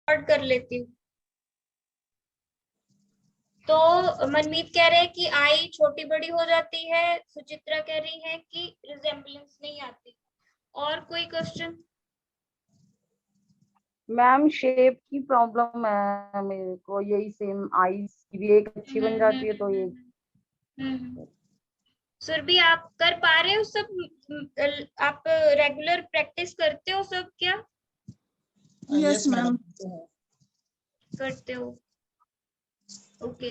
Record कर लेती हूँ। तो मनमीत कह रहे हैं कि आई छोटी बड़ी हो जाती है, सुचित्रा कह रही है कि रिजेम्बलेंस नहीं आती। और कोई क्वेश्चन? मैम शेप की प्रॉब्लम है मेरे को, यही सेम आईज की भी एक अच्छी बन जाती है तो ये। सुरभि आप कर पा रहे हो सब? आप रेगुलर प्रैक्टिस करते हो सब क्या? Yes ma'am. करते हो, ओके।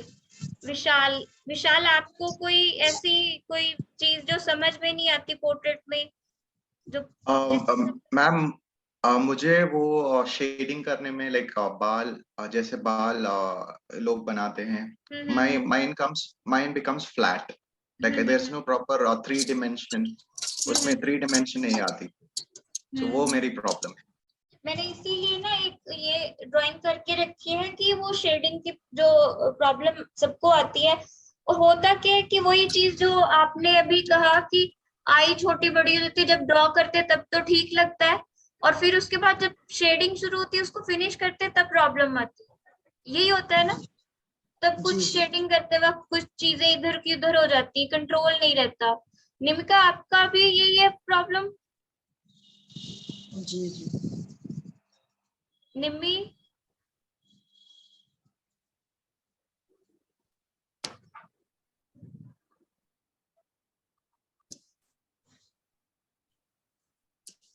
विशाल, विशाल आपको कोई ऐसी कोई चीज जो समझ में नहीं आती पोर्ट्रेट में, जो मैम मुझे वो शेडिंग करने में लाइक बाल जैसे बाल लोग बनाते हैं, mine becomes flat, like there is no proper 3 dimension, उसमें 3 डिमेंशन नहीं आती, तो वो मेरी प्रॉब्लम है। मैंने इसीलिए ना एक ये ड्राइंग करके रखी है कि वो शेडिंग की जो प्रॉब्लम सबको आती है, और होता क्या है कि वही चीज जो आपने अभी कहा कि आई छोटी बड़ी हो जाती है, जब ड्रॉ करते हैं तब तो ठीक लगता है, और फिर उसके बाद जब शेडिंग शुरू होती है उसको फिनिश करते हैं तब प्रॉब्लम आती है। यही होता है ना? तब कुछ शेडिंग करते वक्त कुछ चीजें इधर की उधर हो जाती है, कंट्रोल नहीं रहता। निमिका आपका भी यही है प्रॉब्लम? जी जी। निम्मी?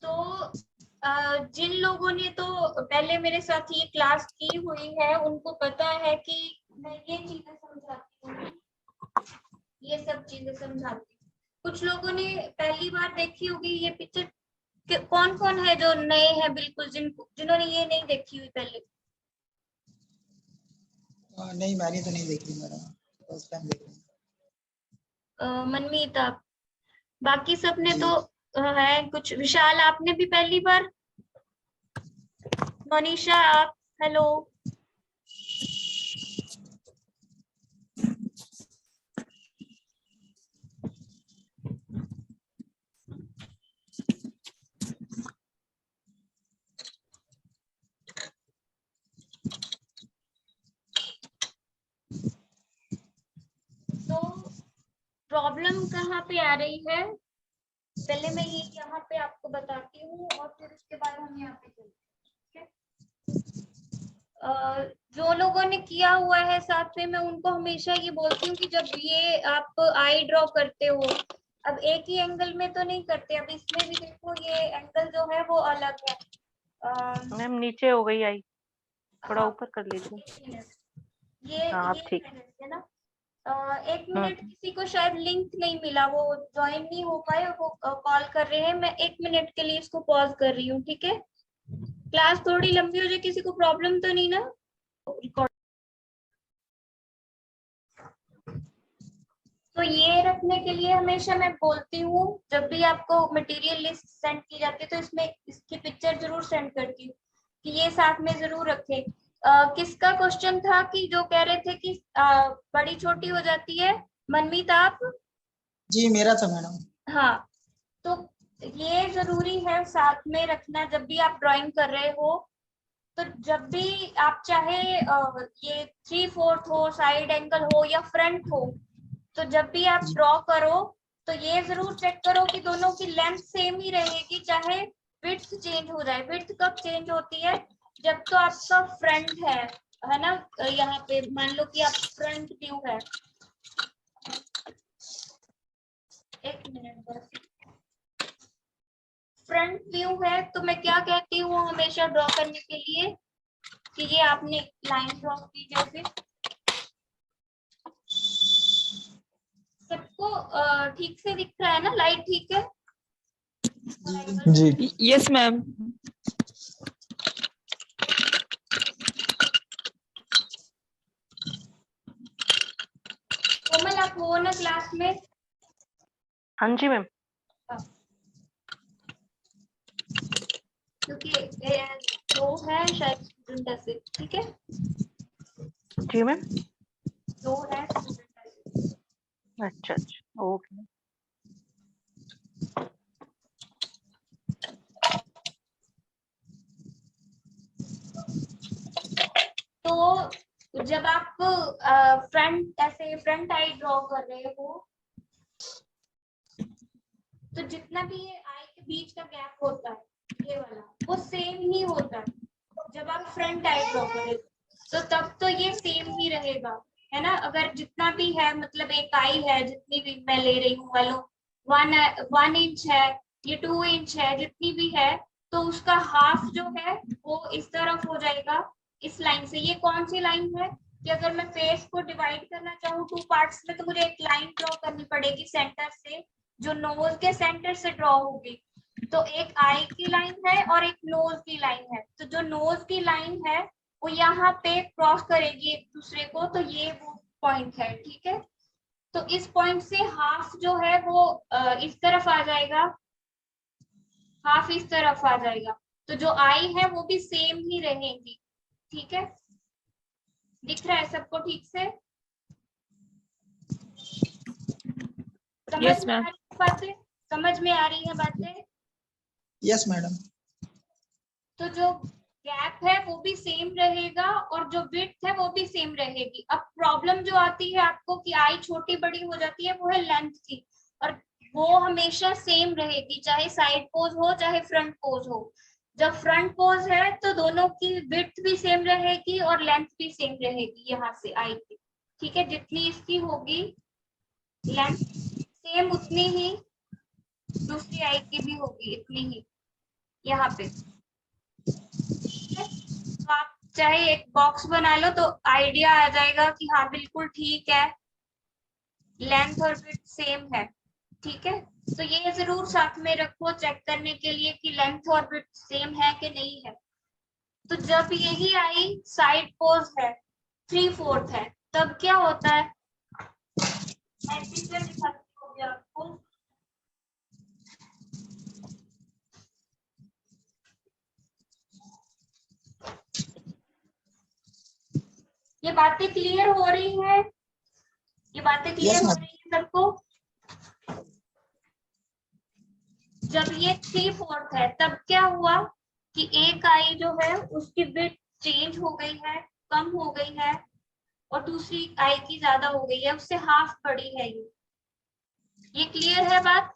तो जिन लोगों ने तो पहले मेरे साथ ये क्लास की हुई है उनको पता है कि मैं ये चीजें समझाती हूँ, ये सब चीजें समझाती हूँ। कुछ लोगों ने पहली बार देखी होगी ये पिक्चर। कौन कौन है जो नए हैं बिल्कुल, जिन्होंने ये नहीं देखी हुई पहले? नहीं मैंने तो नहीं देखी, मेरा फर्स्ट टाइम देख रही हूँ। मनमीत आप? बाकी सबने जी। तो है कुछ। विशाल आपने भी पहली बार? मनीषा आप? हेलो। तो प्रॉब्लम कहाँ पे आ रही है, पहले मैं ये यहाँ पे आपको बताती हूँ और फिर उसके बाद हम यहाँ पे चलते हैं। जो लोगों ने किया हुआ है साथ में, मैं उनको हमेशा ये बोलती हूँ कि जब ये आप आई ड्रॉ करते हो, अब एक ही एंगल में तो नहीं करते, अब इसमें भी देखो ये एंगल जो है वो अलग है। मैम नीचे हो गई आई, थोड़ा हाँ, ऊपर कर लीजिए। ये हाँ ठीक। है ना? एक मिनट, किसी को शायद लिंक नहीं मिला, वो ज्वाइन नहीं हो पाए, वो कॉल कर रहे हैं। मैं 1 मिनट के लिए इसको पॉज कर रही हूँ, ठीक है? क्लास थोड़ी लंबी हो जाए, किसी को प्रॉब्लम तो नहीं ना? रिकॉर्ड तो ये रखने के लिए हमेशा मैं बोलती हूँ, जब भी आपको मटेरियल लिस्ट सेंड की जाती है तो इसमें इसकी पिक्चर जरूर सेंड करती हूँ कि ये साथ में जरूर रखें। किसका क्वेश्चन था कि जो कह रहे थे कि बड़ी छोटी हो जाती है? मनमीत आप? जी मेरा था मैडम। हाँ, तो ये जरूरी है साथ में रखना जब भी आप ड्राइंग कर रहे हो। तो जब भी आप चाहे ये 3/4 हो, साइड एंगल हो या फ्रंट हो, तो जब भी आप ड्रॉ करो तो ये जरूर चेक करो कि दोनों की लेंथ सेम ही रहेगी, चाहे विड्थ चेंज हो जाए। विड्थ कब चेंज होती है? जब तो आपका फ्रंट है ना? यहाँ पे मान लो कि आप फ्रंट व्यू है, एक मिनट बस, फ्रंट व्यू है तो मैं क्या कहती हूँ हमेशा ड्रॉ करने के लिए कि ये आपने लाइन ड्रॉ की जैसे। सबको ठीक से दिख रहा है ना? लाइट ठीक है? जी यस मैम। कोमल आप हो ना क्लास में? हाँ जी मैम। क्योंकि दो है शायद स्टूडेंट ऐसे, ठीक है? जी मैम। दो है स्टूडेंट ऐसे। अच्छा अच्छा ओके। तो जब आप फ्रंट आई ड्रॉ कर रहे हो, तो जितना भी ये आई के बीच का गैप होता है, ये वाला, वो सेम ही होता है जब आप फ्रंट आई ड्रॉ करें, तो तब तो ये सेम ही रहेगा, है ना। अगर जितना भी है, मतलब एक आई है, जितनी भी मैं ले रही हूँ वालों, 1 इंच है, ये 2 इंच है, जितनी भी है, तो उसका हाफ जो है वो इस तरफ हो जाएगा, इस लाइन से। ये कौन सी लाइन है कि अगर मैं फेस को डिवाइड करना चाहूँ 2 पार्ट्स में, तो मुझे एक लाइन ड्रॉ करनी पड़ेगी सेंटर से, जो नोज के सेंटर से ड्रॉ होगी। तो एक आई की लाइन है और एक नोज की लाइन है, तो जो नोज की लाइन है वो यहाँ पे क्रॉस करेगी एक दूसरे को, तो ये वो पॉइंट है, ठीक है। तो इस पॉइंट से हाफ जो है वो इस तरफ आ जाएगा, हाफ इस तरफ आ जाएगा, तो जो आई है वो भी सेम ही रहेगी, ठीक है। दिख रहा है सबको ठीक से? समझ यस में आ मैम। रही है बातें? समझ में आ रही है बातें? Yes madam. तो जो गैप है वो भी सेम रहेगा और जो विड्थ है वो भी सेम रहेगी। अब प्रॉब्लम जो आती है आपको कि आई छोटी बड़ी हो जाती है, वो है लेंथ की, और वो हमेशा सेम रहेगी, चाहे साइड पोज हो चाहे फ्रंट पोज हो। जब फ्रंट पोज है तो दोनों की विड्थ भी सेम रहेगी और लेंथ भी सेम रहेगी यहाँ से आई की, ठीक है। जितनी इसकी होगी लेंथ, सेम उतनी ही दूसरी आई की भी होगी, इतनी ही यहाँ पे, ठीक है। तो आप चाहे एक बॉक्स बना लो तो आइडिया आ जाएगा कि हाँ बिल्कुल ठीक है, लेंथ और विड्थ सेम है, ठीक है। तो ये जरूर साथ में रखो चेक करने के लिए कि लेंथ और विड्थ सेम है कि नहीं है। तो जब यही आई साइड पोज है, 3/4 है, तब क्या होता है, मैं पिक्चर दिखाती हूँ अभी आपको। ये बातें क्लियर हो रही है? ये बातें क्लियर यस हो मैम। रही है सबको? जब ये 3/4 है तब क्या हुआ कि एक आई जो है उसकी विड्थ चेंज हो गई है, कम हो गई है, और दूसरी आई की ज्यादा हो गई है, उससे हाफ बड़ी है ये क्लियर है बात?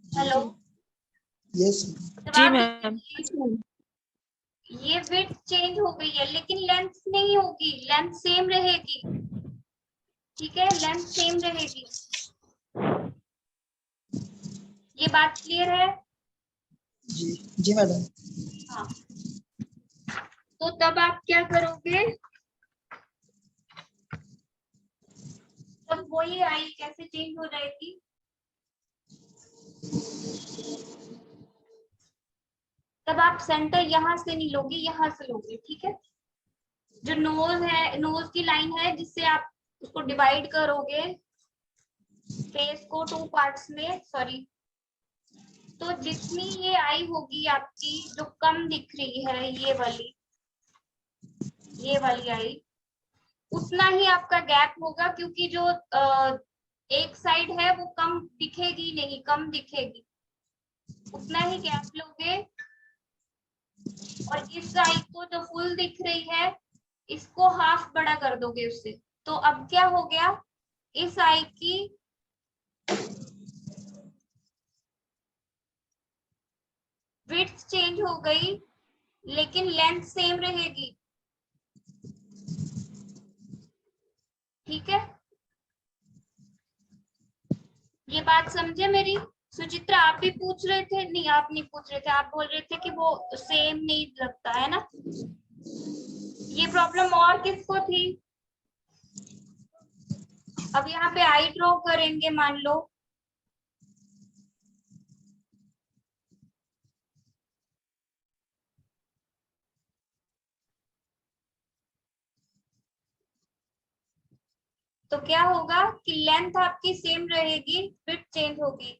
हेलो? यस। जब जी आप मैम। ये विड्थ चेंज हो गई है लेकिन लेंथ नहीं होगी, लेंथ सेम रहेगी, ठीक है, लेंथ सेम रहेगी। ये बात क्लियर है? जी जी मैडम। हाँ। तो तब आप क्या करोगे, तब वही आई कैसे चेंज हो जाएगी, तब आप सेंटर यहाँ से नहीं लोगे, यहाँ से लोगे, ठीक है। जो नोज है, नोज की लाइन है जिससे आप उसको डिवाइड करोगे फेस को 2 पार्ट्स में, सॉरी, तो जितनी ये आई होगी आपकी जो कम दिख रही है, ये वाली आई, उतना ही आपका गैप होगा, क्योंकि जो एक साइड है वो कम दिखेगी नहीं, कम दिखेगी, उतना ही गैप लोगे। और इस आई को जो फुल दिख रही है इसको हाफ बड़ा कर दोगे उससे। तो अब क्या हो गया, इस आई की विड्थ चेंज हो गई लेकिन लेंथ सेम रहेगी, ठीक है। ये बात समझे मेरी? सुचित्रा आप भी पूछ रहे थे? नहीं आप नहीं पूछ रहे थे, आप बोल रहे थे कि वो सेम नहीं लगता है ना। ये प्रॉब्लम और किसको थी? अब यहाँ पे आई ड्रॉ करेंगे मान लो, तो क्या होगा कि लेंथ आपकी सेम रहेगी, विड्थ चेंज होगी।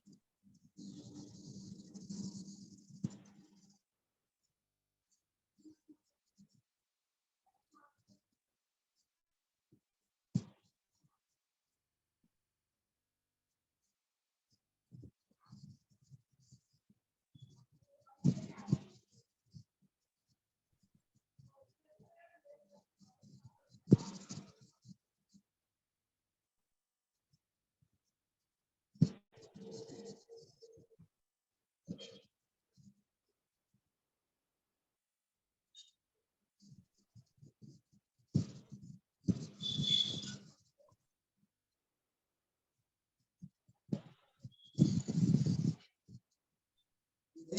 ये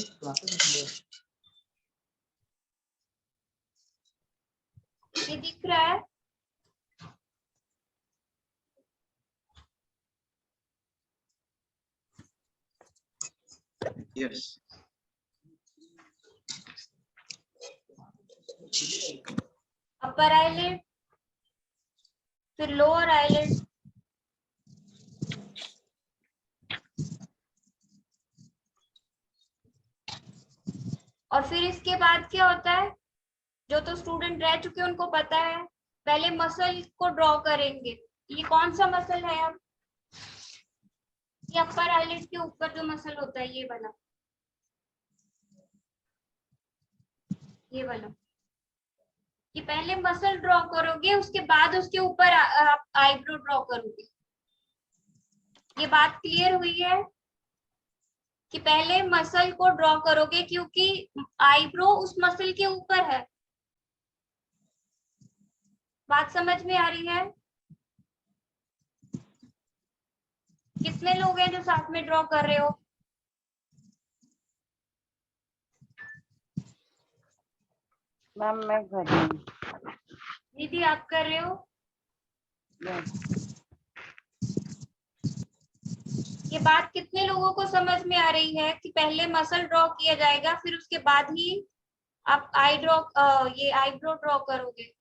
दिख रहा है? यस। अपर आईलिड, फिर लोअर आईलिड, और फिर इसके बाद क्या होता है? जो तो स्टूडेंट रह चुके हैं उनको पता है। पहले मसल को ड्रॉ करेंगे। ये कौन सा मसल है? अब ये अपर आईलिड के ऊपर जो मसल होता है, ये वाला, ये वाला। ये पहले मसल ड्रॉ करोगे, उसके बाद उसके ऊपर आप आईब्रो ड्रॉ करोगे। ये बात क्लियर हुई है कि पहले मसल को ड्रॉ करोगे क्योंकि आईब्रो उस मसल के ऊपर है। बात समझ में आ रही है? कितने लोग हैं जो साथ में ड्रॉ कर रहे हो? मैम मैं कर रही हूँ। दीदी आप कर रहे हो? ये बात कितने लोगों को समझ में आ रही है कि पहले मसल ड्रॉ किया जाएगा, फिर उसके बाद ही आप ये आईब्रो ड्रॉ करोगे?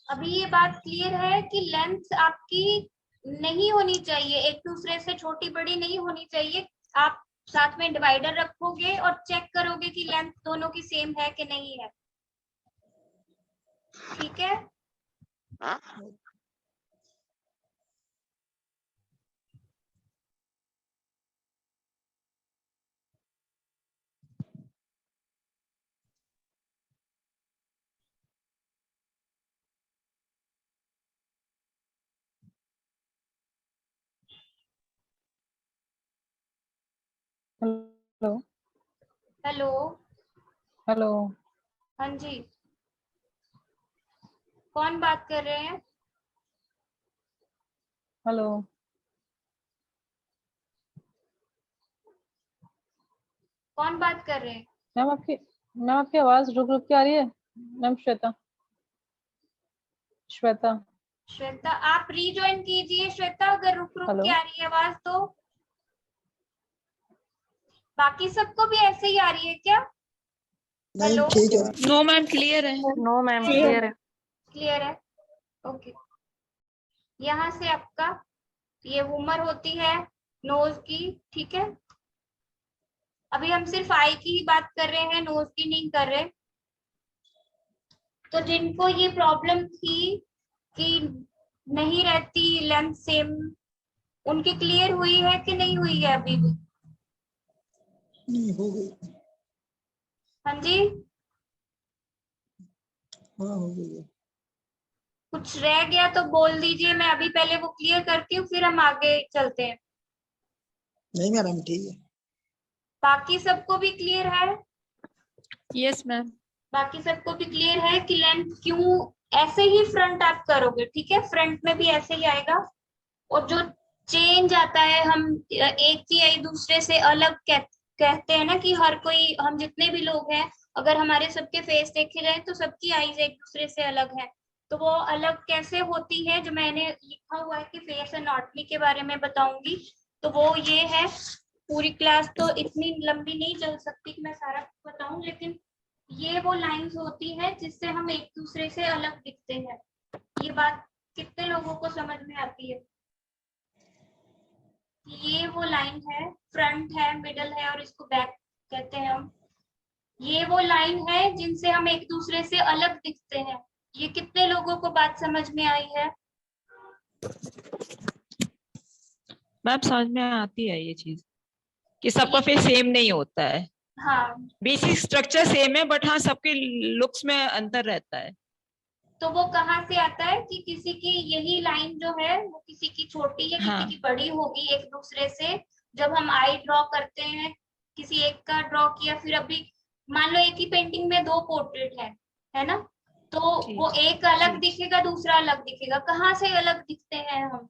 अभी ये बात क्लियर है कि लेंथ आपकी नहीं होनी चाहिए, एक दूसरे से छोटी बड़ी नहीं होनी चाहिए। आप साथ में डिवाइडर रखोगे और चेक करोगे कि लेंथ दोनों की सेम है कि नहीं है। ठीक है? हेलो। हेलो। हेलो। हाँ जी, कौन बात कर रहे हैं? हेलो। कौन बात कर रहे हैं? मैम आपकी आवाज रुक रुक के आ रही है। मैम श्वेता। श्वेता। श्वेता, आप रीजॉइन कीजिए। श्वेता, अगर रुक रुक हेलो। के आ रही है आवाज तो बाकी सबको भी ऐसे ही आ रही है क्या? हेलो। ठीक है। नो मैम क्लियर है। नो मैम क्लियर है। क्लियर है? ओके। यहाँ से आपका ये उम्र होती है नोज की, ठीक है? अभी हम सिर्फ आई की ही बात कर रहे हैं, नोज की नहीं कर रहे। तो जिनको ये प्रॉब्लम थी कि नहीं रहती लेंथ सेम, उनकी क्लियर हुई है कि नहीं हुई है अभी भी? नहीं हो गई। हाँ जी, हाँ हो गई है। कुछ रह गया तो बोल दीजिए, मैं अभी पहले वो क्लियर करती हूँ, फिर हम आगे चलते हैं। नहीं मैडम ठीक है। बाकी सबको भी क्लियर है? Yes ma'am. बाकी सबको भी क्लियर है कि लेंथ क्यों ऐसे ही फ्रंट आप करोगे, ठीक है? फ्रंट में भी ऐसे ही आएगा। और जो चेंज आता है, हम एक की आई दूसरे से अलग कहते हैं ना कि हर कोई, हम जितने भी लोग हैं, अगर हमारे सबके फेस देखे जाए तो सबकी आईज एक दूसरे से अलग है। तो वो अलग कैसे होती है, जो मैंने लिखा हुआ है कि फेस एनाटॉमी के बारे में बताऊंगी, तो वो ये है। पूरी क्लास तो इतनी लंबी नहीं चल सकती कि मैं सारा बताऊं, लेकिन ये वो लाइंस होती है जिससे हम एक दूसरे से अलग दिखते हैं। ये बात कितने लोगों को समझ में आती है? ये वो लाइन है, फ्रंट है, मिडल है और इसको बैक कहते हैं हम। ये वो लाइन है जिनसे हम एक दूसरे से अलग दिखते हैं। ये कितने लोगों को बात समझ में आई है? मैम समझ में आती है ये चीज कि सबका फेस सेम नहीं होता है। हाँ, बेसिक स्ट्रक्चर सेम है बट हाँ सबके लुक्स में अंतर रहता है। तो वो कहाँ से आता है कि किसी की यही लाइन जो है वो किसी की छोटी है, हाँ। किसी की बड़ी होगी एक दूसरे से। जब हम आई ड्रॉ करते हैं, किसी एक का ड्रॉ किया, फिर अभी मान लो एक ही पेंटिंग में दो पोर्ट्रेट है ना, तो वो एक अलग दिखेगा, दूसरा अलग दिखेगा। कहाँ से अलग दिखते हैं हम?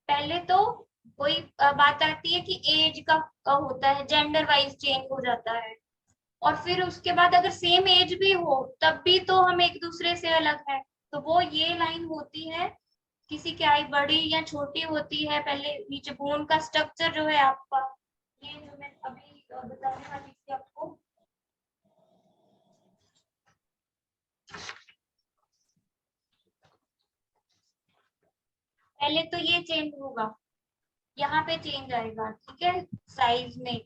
पहले तो कोई बात आती है कि एज का होता है, जेंडर वाइज चेंज हो जाता है। और फिर उसके बाद अगर सेम एज भी हो तब भी तो हम एक दूसरे से अलग है। तो वो ये लाइन होती है, किसी की आई बड़ी या छोटी होती है। पहले नीचे बोन का स्ट्रक्चर जो है आपका, ये जो मैं अभी बताने वाली थी आपको, पहले तो ये चेंज होगा, यहाँ पे चेंज आएगा, ठीक है। साइज में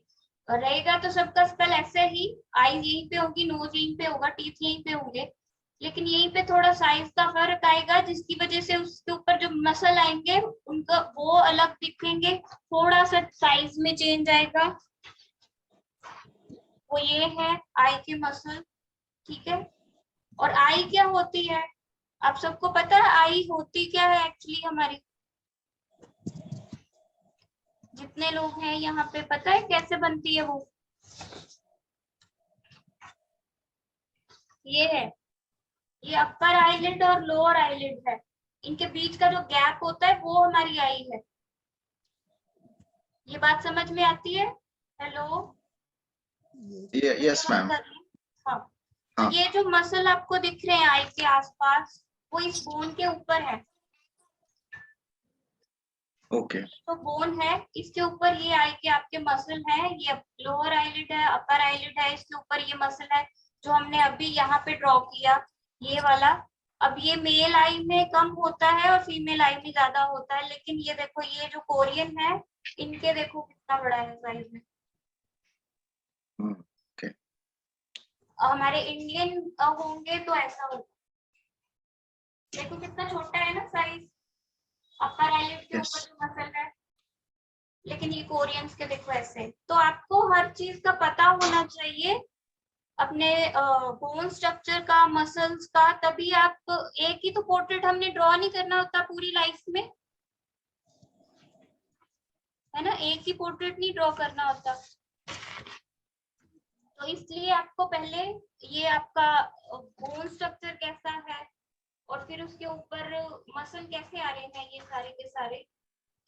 रहेगा तो सबका स्पेल ऐसे ही, आई यहीं पे होगी, नोज यहीं पे होगा, टीथ यहीं पे होंगे, लेकिन यहीं पे थोड़ा साइज का फर्क आएगा, जिसकी वजह से उसके ऊपर जो मसल आएंगे उनका वो अलग दिखेंगे, थोड़ा सा साइज में चेंज आएगा। वो ये है आई के मसल, ठीक है। और आई क्या होती है? आप सबको पता है आई होती क्या है एक्चुअली हमारी? जितने लोग हैं यहाँ पे पता है कैसे बनती है वो? ये है, ये अपर आईलिड और लोअर आईलिड है, इनके बीच का जो गैप होता है वो हमारी आई है। ये बात समझ में आती है? हेलो? Yes ma'am. हाँ, तो ये जो मसल आपको दिख रहे हैं आई के आसपास, वो इस बोन के ऊपर है। ओके। तो बोन है, इसके ऊपर ये आई के आपके मसल है, ये लोअर आईलिड है, अपर आईलिड है, इसके ऊपर ये मसल है जो हमने अभी यहाँ पे ड्रॉ किया, ये वाला। अब ये मेल आई में कम होता है और फीमेल आई में ज्यादा होता है, लेकिन ये देखो ये जो कोरियन है, इनके देखो कितना बड़ा है साइज में। ओके। हमारे इंडियन होंगे तो ऐसा होगा, देखो कितना छोटा है ना साइज, अपर आईलिड के ऊपर जो मसल है, लेकिन ये कोरियंस के देखो ऐसे। तो आपको हर चीज का पता होना चाहिए, अपने बोन स्ट्रक्चर का, मसल्स का, तभी आप एक ही तो पोर्ट्रेट हमने ड्रॉ नहीं करना होता पूरी लाइफ में, है ना, एक ही पोर्ट्रेट नहीं ड्रॉ करना होता। तो इसलिए आपको पहले ये आपका बोन स्ट्रक्चर कैसा है और फिर उसके ऊपर मसल कैसे आ रहे हैं ये सारे के सारे,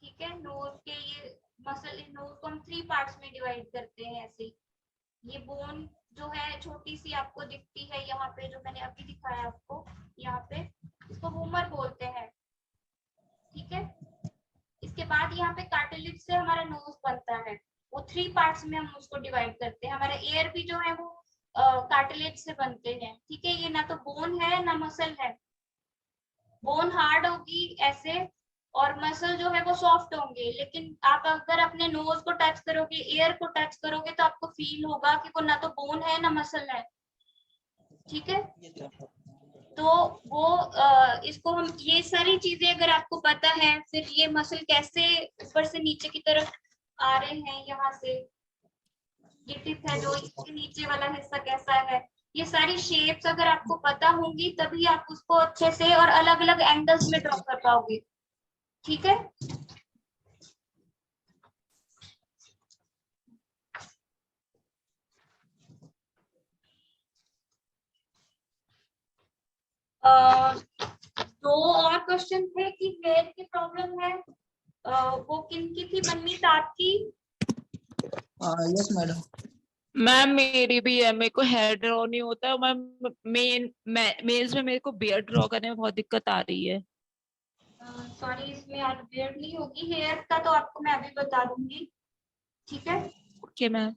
ठीक है। नोज के ये मसल, नोज को हम 3 पार्ट्स में डिवाइड करते हैं ऐसे। ये बोन जो है छोटी सी आपको दिखती है यहाँ पे, जो मैंने अभी दिखाया आपको यहाँ पे, इसको वूमर बोलते हैं, ठीक है। इसके बाद यहाँ पे कार्टिलेज से हमारा नोज बनता है, वो 3 पार्ट्स में हम उसको डिवाइड करते हैं। हमारे एयर भी जो है वो कार्टिलेज से बनते हैं, ठीक है। ये ना तो बोन है ना मसल है, बोन हार्ड होगी ऐसे और मसल जो है वो सॉफ्ट होंगे, लेकिन आप अगर अपने नोज को टच करोगे, एयर को टच करोगे, तो आपको फील होगा कि वो ना तो बोन है ना मसल है, ठीक है। तो वो इसको हम, ये सारी चीजें अगर आपको पता है, फिर ये मसल कैसे ऊपर से नीचे की तरफ आ रहे हैं, यहाँ से ये टिप है जो, इसके नीचे वाला हिस्सा कैसा है, ये सारी शेप्स अगर आपको पता होंगी तभी आप उसको अच्छे से और अलग अलग एंगल्स में ड्रॉ कर पाओगे, ठीक है। दो और क्वेश्चन थे कि हेयर की प्रॉब्लम है, वो किन की थी? मनमीत आपकी? Yes madam. मैम मेरी भी है, मेरे को हेयर ड्रॉ नहीं होता मैम। मेल्स में मेरे को बियर्ड ड्रॉ करने में बहुत दिक्कत आ रही है। सॉरी, इसमें आज बियर्ड नहीं होगी, हेयर का तो आपको मैं अभी बता दूंगी, ठीक है। Okay ma'am.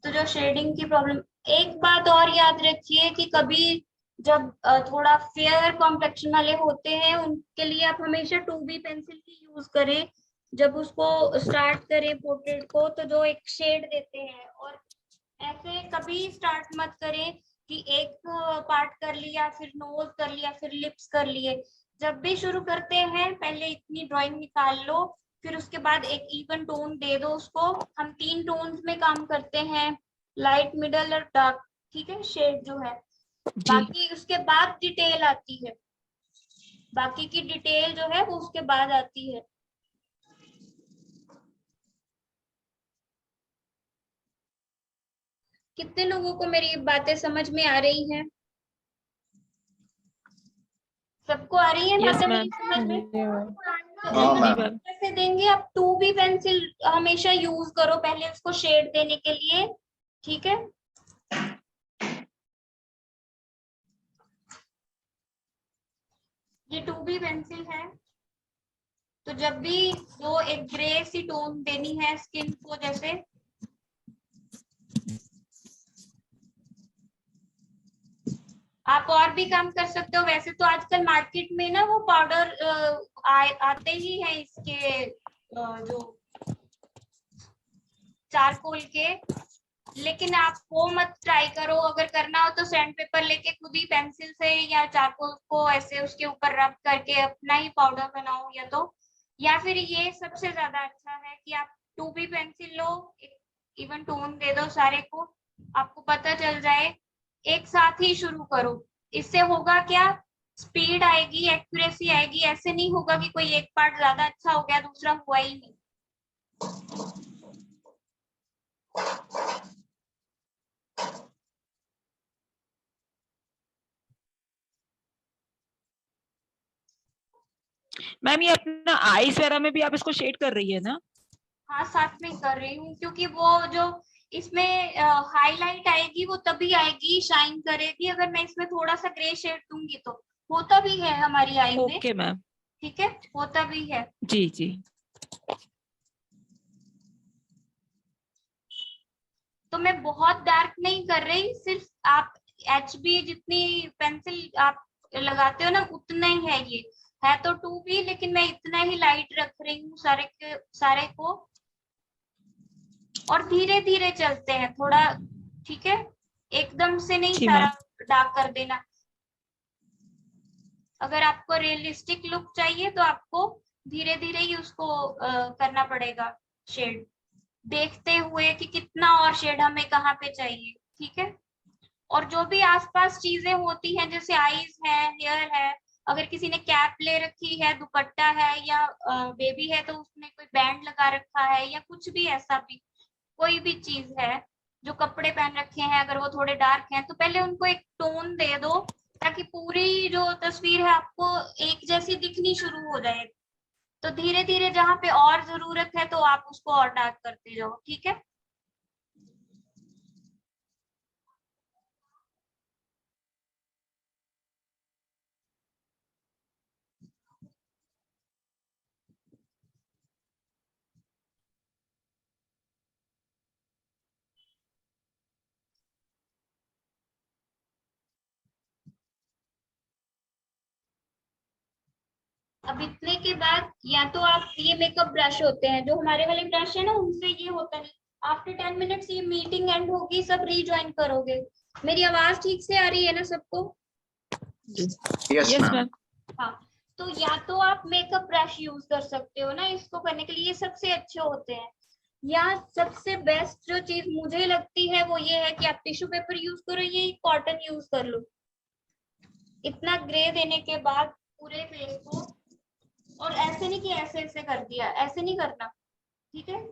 तो जो शेडिंग की प्रॉब्लम, एक बात और याद रखिए कि कभी जब थोड़ा फेयर कॉम्प्लेक्शन वाले होते हैं उनके लिए आप हमेशा 2B पेंसिल ही यूज करें जब उसको स्टार्ट करें पोर्ट्रेट को, तो जो एक शेड देते हैं। और ऐसे कभी स्टार्ट मत करें कि एक पार्ट कर लिया, फिर नोज कर लिया, फिर लिप्स कर लिए। जब भी शुरू करते हैं पहले इतनी ड्राइंग निकाल लो, फिर उसके बाद एक इवन टोन दे दो उसको। हम 3 टोन्स में काम करते हैं, लाइट, मिडल और डार्क, ठीक है, शेड जो है। जी बाकी उसके बाद डिटेल आती है, बाकी की डिटेल जो है वो उसके बाद आती है। कितने लोगों को मेरी बातें समझ में आ रही हैं? सबको आ रही है यस बातें मेरी मैम। समझ में? जी मैम। तो हाँ जी मैम। मैम। कैसे देंगे आप? 2B पेंसिल हमेशा यूज करो पहले उसको शेड देने के लिए, ठीक है। ये 2B पेंसिल है, तो जब भी वो एक ग्रे सी टोन देनी है स्किन को, जैसे आप और भी काम कर सकते हो। वैसे तो आजकल मार्केट में ना वो पाउडर आते ही हैं इसके, जो चारकोल के, लेकिन आप वो मत ट्राई करो। अगर करना हो तो सैंड पेपर लेके खुद ही पेंसिल से या चारकोल को ऐसे उसके ऊपर रब करके अपना ही पाउडर बनाओ, या फिर ये सबसे ज्यादा अच्छा है कि आप 2B पेंसिल लो, एक इवन टोन दे दो सारे को, आपको पता चल जाए, एक साथ ही शुरू करो। इससे होगा क्या, स्पीड आएगी, एक्यूरेसी आएगी। ऐसे नहीं होगा कि कोई एक पार्ट ज्यादा अच्छा हो गया दूसरा हुआ ही नहीं। मैम ये अपना आईज वगैरह में भी आप इसको शेड कर रही है ना? हाँ, साथ में कर रही हूँ, क्योंकि वो जो इसमें हाईलाइट आएगी वो तभी आएगी, शाइन करेगी अगर मैं इसमें थोड़ा सा ग्रे शेड दूंगी तो। होता भी है हमारी आई में, ओके मैम। ठीक है, होता भी है। जी जी। तो मैं बहुत डार्क नहीं कर रही, सिर्फ आप HB जितनी पेंसिल आप लगाते हो ना उतना ही है। ये है तो 2B, लेकिन मैं इतना ही लाइट रख रही हूँ सारे के सारे को। और धीरे धीरे चलते हैं थोड़ा, ठीक है, एकदम से नहीं जी सारा मैम। डार्क कर देना। अगर आपको रियलिस्टिक लुक चाहिए तो आपको धीरे धीरे ही उसको करना पड़ेगा शेड, देखते हुए कि कितना और शेड हमें कहाँ पे चाहिए, ठीक है। और जो भी आसपास चीजें होती हैं, जैसे आईज है, हेयर है, अगर किसी ने कैप ले रखी है, दुपट्टा है, या बेबी है तो उसने कोई बैंड लगा रखा है, या कुछ भी ऐसा भी कोई भी चीज है, जो कपड़े पहन रखे हैं अगर वो थोड़े डार्क हैं, तो पहले उनको एक टोन दे दो ताकि पूरी जो तस्वीर है आपको एक जैसी दिखनी शुरू हो जाए। तो धीरे धीरे जहां पे और जरूरत है तो आप उसको और डार्क करते जाओ, ठीक है। अब इतने के बाद या तो आप, ये मेकअप ब्रश होते हैं जो हमारे वाले ब्रश है ना, उनसे ये होता नहीं। आफ्टर 10 मिनट्स ये मीटिंग एंड होगी, सब रीज्वाइन करोगे। मेरी आवाज ठीक से आ रही है ना सबको? Yes yes ma'am. मैम। हाँ, तो या तो आप मेकअप ब्रश यूज कर सकते हो ना इसको करने के लिए, ये सबसे अच्छे होते हैं। या सबसे बेस्ट जो चीज मुझे लगती है वो ये है कि आप टिश्यू पेपर यूज करो, ये कॉटन यूज कर लो इतना ग्रे देने के बाद पूरे फेस को। और ऐसे नहीं कि ऐसे ऐसे कर दिया, ऐसे नहीं करना, ठीक है।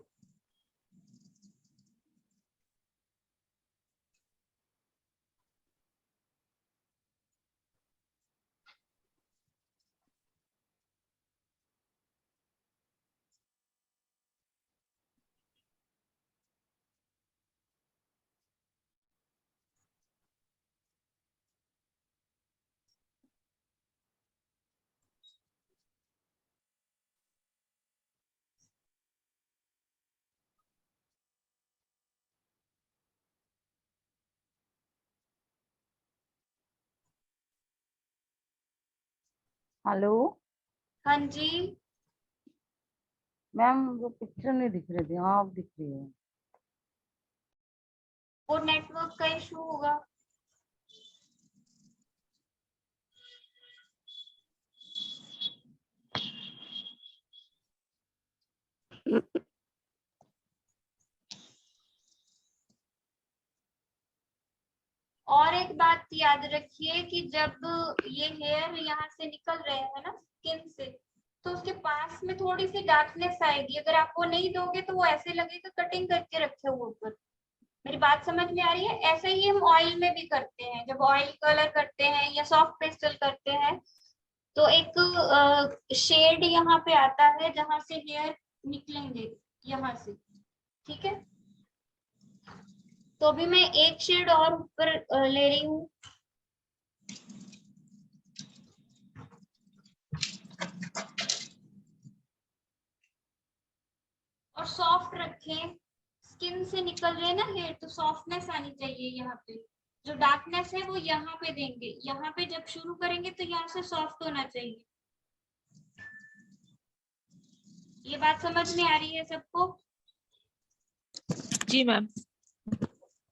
हेलो हाँ जी, मैम, वो पिक्चर नहीं दिख रही थी। हाँ अब दिख रही है। वो नेटवर्क का इशू होगा। और एक बात याद रखिए कि जब ये हेयर यहाँ से निकल रहे हैं ना स्किन से, तो उसके पास में थोड़ी सी डार्कनेस आएगी। अगर आप वो नहीं दोगे तो वो ऐसे लगेगा कटिंग करके रखे हुए ऊपर। मेरी बात समझ में आ रही है? ऐसे ही हम ऑयल में भी करते हैं। जब ऑयल कलर करते हैं या सॉफ्ट पेस्टल करते हैं तो एक शेड यहाँ पे आता है जहां से हेयर निकलेंगे यहाँ से। ठीक है, तो अभी मैं एक शेड और ऊपर ले रही हूँ। और सॉफ्ट रखें। स्किन से निकल रहे हैं ना हेयर, तो सॉफ्टनेस आनी चाहिए यहाँ पे। जो डार्कनेस है वो यहाँ पे देंगे। यहाँ पे जब शुरू करेंगे तो यहाँ से सॉफ्ट होना चाहिए। ये बात समझ में आ रही है सबको? जी मैम।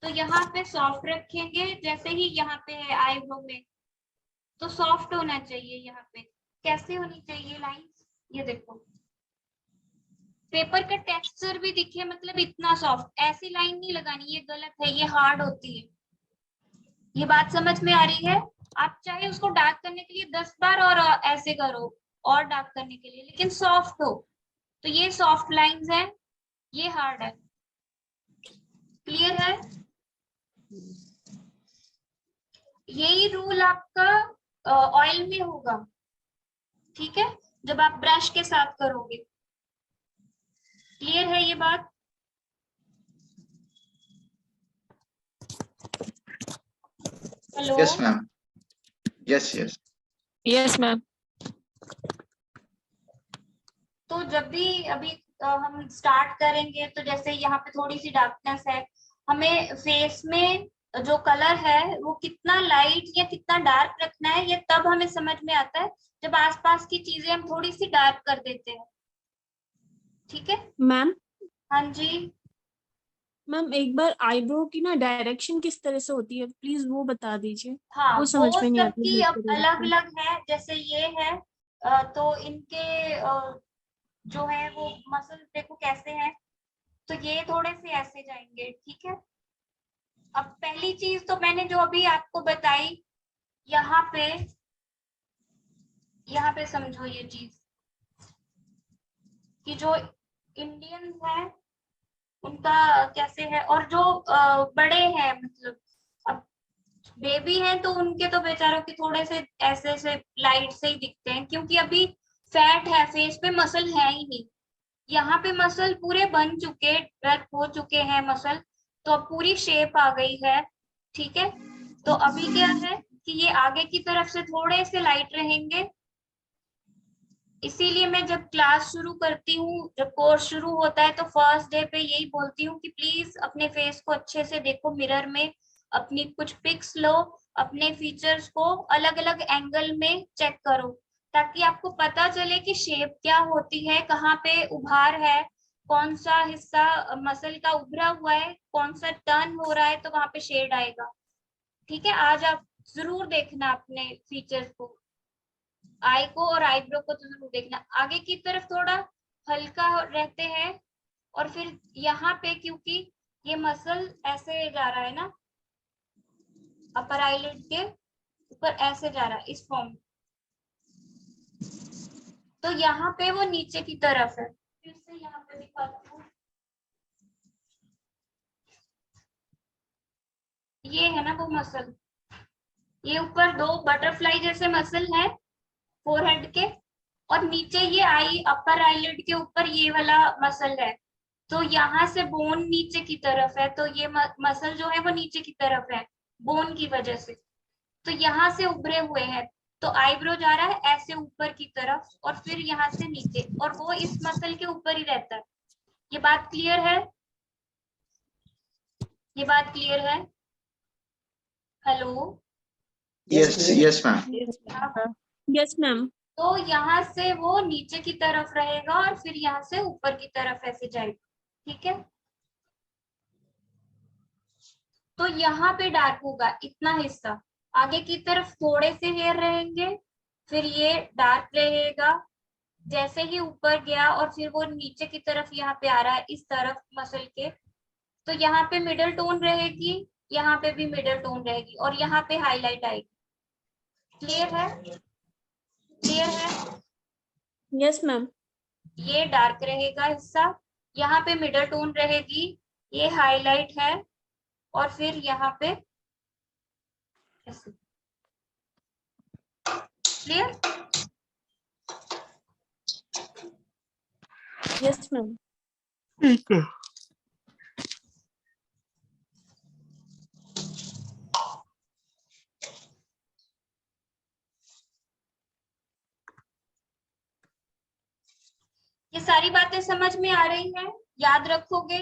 तो यहाँ पे सॉफ्ट रखेंगे, जैसे ही यहाँ पे है आईब्रो में, तो सॉफ्ट होना चाहिए। यहाँ पे कैसे होनी चाहिए लाइंस, ये देखो। पेपर का टेक्सचर भी दिखे, मतलब इतना सॉफ्ट। ऐसी लाइन नहीं लगानी, ये गलत है, ये हार्ड होती है। ये बात समझ में आ रही है? आप चाहे उसको डार्क करने के लिए 10 बार और ऐसे करो, और डार्क करने के लिए, लेकिन सॉफ्ट हो। तो ये सॉफ्ट लाइंस है, ये हार्ड है। क्लियर है? यही रूल आपका ऑयल में होगा, ठीक है, जब आप ब्रश के साथ करोगे। क्लियर है ये बात? Hello? Yes ma'am, yes yes. Yes ma'am. तो जब भी अभी हम स्टार्ट करेंगे, तो जैसे यहाँ पे थोड़ी सी डार्कनेस है, हमें फेस में जो कलर है वो कितना लाइट या कितना डार्क रखना है, ये तब हमें समझ में आता है जब आसपास की चीजें हम थोड़ी सी डार्क कर देते हैं। ठीक है मैम? हाँ जी। मैम एक बार आईब्रो की ना डायरेक्शन किस तरह से होती है, प्लीज वो बता दीजिए। हाँ, वो समझ में नहीं आती सबकी अब है। अलग अलग है। जैसे ये है तो इनके जो है वो मसल देखो कैसे हैं। तो ये थोड़े से ऐसे जाएंगे, ठीक है। अब पहली चीज तो मैंने जो अभी आपको बताई, यहाँ पे समझो ये चीज कि जो इंडियंस है उनका कैसे है, और जो बड़े हैं, मतलब अब बेबी हैं तो उनके तो बेचारों के थोड़े से ऐसे से लाइट से ही दिखते हैं, क्योंकि अभी फैट है फेस पे, मसल है ही नहीं। यहाँ पे मसल पूरे बन चुके, डेवलप हो चुके हैं मसल, तो अब पूरी शेप आ गई है। ठीक है, तो अभी क्या है कि ये आगे की तरफ से थोड़े से लाइट रहेंगे। इसीलिए मैं जब क्लास शुरू करती हूँ, जब कोर्स शुरू होता है, तो फर्स्ट डे पे यही बोलती हूँ कि प्लीज अपने फेस को अच्छे से देखो मिरर में, अपनी कुछ पिक्स लो, अपने फीचर्स को अलग अलग एंगल में चेक करो, ताकि आपको पता चले कि शेप क्या होती है, कहाँ पे उभार है, कौन सा हिस्सा मसल का उभरा हुआ है, कौन सा टर्न हो रहा है, तो वहां पे शेड आएगा। ठीक है, आज आप जरूर देखना अपने फीचर्स को, आई को और आईब्रो को तो जरूर देखना। आगे की तरफ थोड़ा हल्का रहते हैं, और फिर यहाँ पे क्योंकि ये मसल ऐसे जा रहा है ना, अपर आईलिड के ऊपर ऐसे जा रहा है इस फॉर्म, तो यहाँ पे वो नीचे की तरफ है। फिर से यहाँ पे दिखाती हूँ, ये है ना वो मसल, ये ऊपर दो बटरफ्लाई जैसे मसल है फोरहेड के, और नीचे ये आई अपर आईलिड के ऊपर ये वाला मसल है। तो यहाँ से बोन नीचे की तरफ है, तो ये मसल जो है वो नीचे की तरफ है बोन की वजह से, तो यहाँ से उभरे हुए हैं। तो आईब्रो जा रहा है ऐसे ऊपर की तरफ, और फिर यहाँ से नीचे, और वो इस मसल के ऊपर ही रहता है। ये बात क्लियर है? ये बात क्लियर है? Hello? Yes yes ma'am. Yes ma'am. तो यहाँ से वो नीचे की तरफ रहेगा और फिर यहाँ से ऊपर की तरफ ऐसे जाएगा, ठीक है। तो यहाँ पे डार्क होगा इतना हिस्सा, आगे की तरफ थोड़े से हेयर रहेंगे, फिर ये डार्क रहेगा। जैसे ही ऊपर गया और फिर वो नीचे की तरफ यहाँ पे आ रहा है इस तरफ मसल के, तो यहाँ पे मिडल टोन रहेगी, यहाँ पे भी मिडल टोन रहेगी और यहाँ पे हाईलाइट आएगी। क्लियर है? क्लियर है? Yes ma'am. ये डार्क रहेगा हिस्सा, यहाँ पे मिडल टोन रहेगी, ये हाईलाइट है और फिर यहाँ पे क्लियर? Yes ma'am. ठीक है। ये सारी बातें समझ में आ रही हैं? याद रखोगे?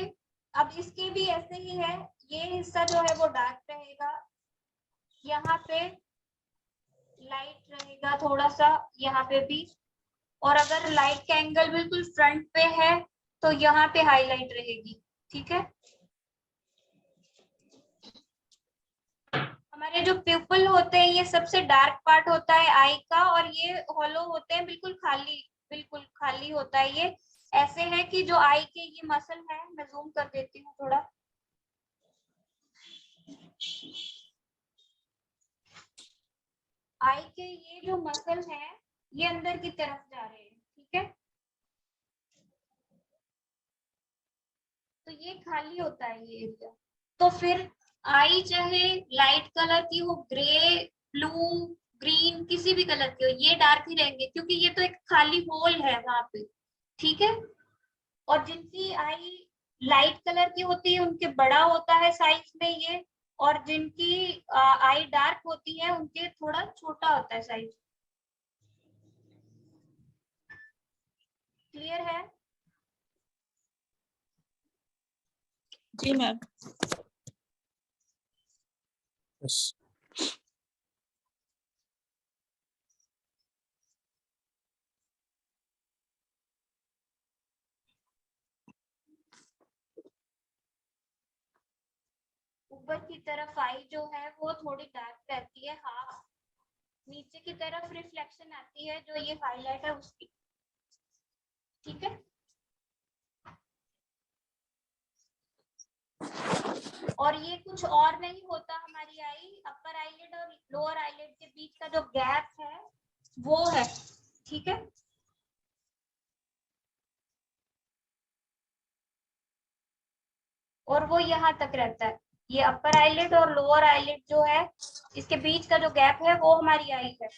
अब इसके भी ऐसे ही है, ये हिस्सा जो है वो डार्क रहेगा, यहाँ पे लाइट रहेगा थोड़ा सा, यहाँ पे भी, और अगर लाइट का एंगल बिल्कुल फ्रंट पे है तो यहाँ पे हाईलाइट रहेगी, ठीक है। हमारे जो प्यूपल होते हैं ये सबसे डार्क पार्ट होता है आई का, और ये हॉलो होते हैं, बिल्कुल खाली होता है। ये ऐसे है कि जो आई के ये मसल है, मैं जूम कर देती हूँ थोड़ा, आई के ये जो मसल है ये अंदर की तरफ जा रहे हैं, ठीक है। तो ये खाली होता है ये एरिया। तो फिर आई चाहे लाइट कलर की हो, ग्रे, ब्लू, ग्रीन, किसी भी कलर की हो, ये डार्क ही रहेंगे क्योंकि ये तो एक खाली होल है वहां पे, ठीक है। और जिनकी आई लाइट कलर की होती है उनके बड़ा होता है साइज में ये, और जिनकी आई डार्क होती है उनके थोड़ा छोटा होता है साइज। क्लियर है? जी मैम। ऊपर की तरफ आई जो है वो थोड़ी डार्क रहती है, हाफ नीचे की तरफ रिफ्लेक्शन आती है जो ये हाईलाइट है उसकी, ठीक है। और ये कुछ और नहीं होता, हमारी आई अपर आईलिड और लोअर आईलिड के बीच का जो गैप है वो है, ठीक है। और वो यहाँ तक रहता है, ये अपर आईलिड और लोअर आईलिड जो है इसके बीच का जो गैप है वो हमारी आई है।